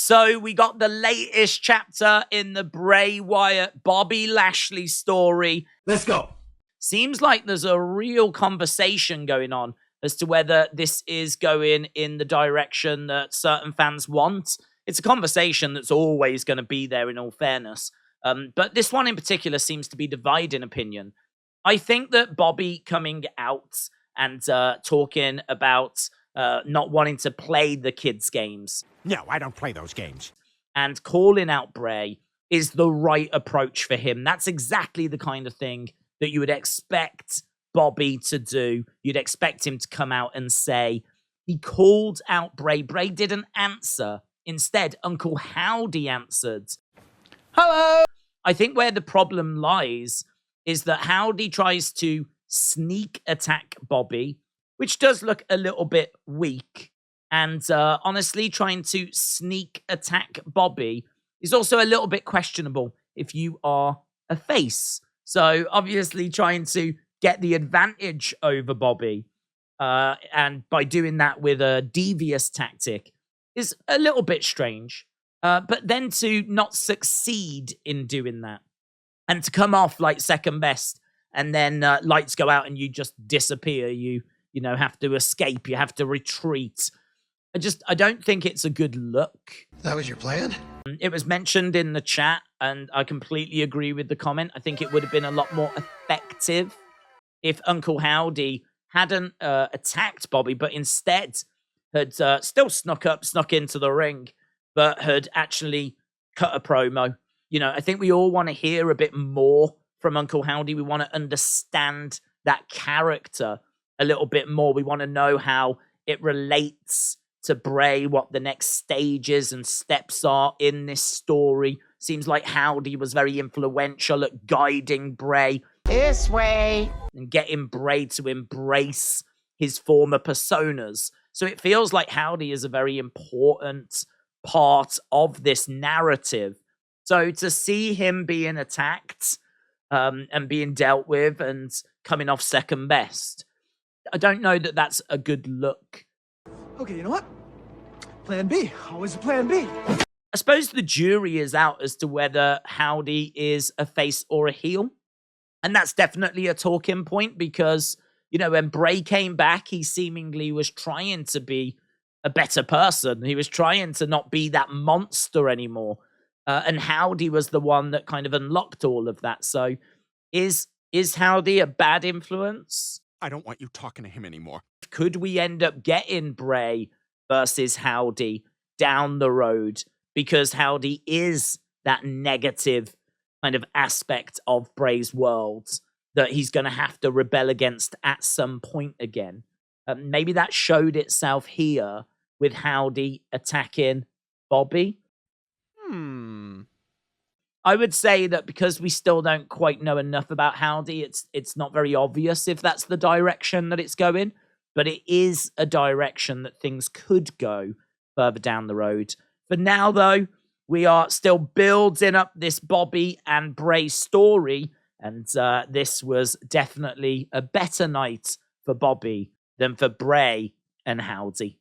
So we got the latest chapter in the Bray Wyatt Bobby Lashley story. Let's go. Seems like there's a real conversation going on as to whether this is going in the direction that certain fans want. It's a conversation that's always going to be there, in all fairness. But this one in particular seems to be dividing opinion. I think that Bobby coming out and talking about not wanting to play the kids' games. No, I don't play those games. And calling out Bray is the right approach for him. That's exactly the kind of thing that you would expect Bobby to do. You'd expect him to come out and say. He called out Bray. Bray didn't answer. Instead, Uncle Howdy answered. Hello. I think where the problem lies is that Howdy tries to sneak attack Bobby, which does look a little bit weak. And honestly, trying to sneak attack Bobby is also a little bit questionable if you are a face. So obviously trying to get the advantage over Bobby, and by doing that with a devious tactic is a little bit strange. But then to not succeed in doing that and to come off like second best and then lights go out and you just disappear. You have to escape. You have to retreat. I don't think it's a good look. That was your plan? It was mentioned in the chat, and I completely agree with the comment. I think it would have been a lot more effective if Uncle Howdy hadn't attacked Bobby, but instead had still snuck into the ring, but had actually cut a promo. I think we all want to hear a bit more from Uncle Howdy. We want to understand that character a little bit more. We want to know how it relates to Bray, what the next stages and steps are in this story. Seems like Howdy was very influential at guiding Bray This way. and getting Bray to embrace his former personas. So it feels like Howdy is a very important part of this narrative. So to see him being attacked and being dealt with and coming off second best, I don't know that that's a good look. Okay, you know what? Plan B. Always a plan B. I suppose the jury is out as to whether Howdy is a face or a heel. And that's definitely a talking point because, when Bray came back, he seemingly was trying to be a better person. He was trying to not be that monster anymore. And Howdy was the one that kind of unlocked all of that. So is Howdy a bad influence? I don't want you talking to him anymore. Could we end up getting Bray versus Howdy down the road? Because Howdy is that negative kind of aspect of Bray's world that he's going to have to rebel against at some point again. Maybe that showed itself here with Howdy attacking Bobby. I would say that because we still don't quite know enough about Howdy, it's not very obvious if that's the direction that it's going, but it is a direction that things could go further down the road. For now, though, we are still building up this Bobby and Bray story, and this was definitely a better night for Bobby than for Bray and Howdy.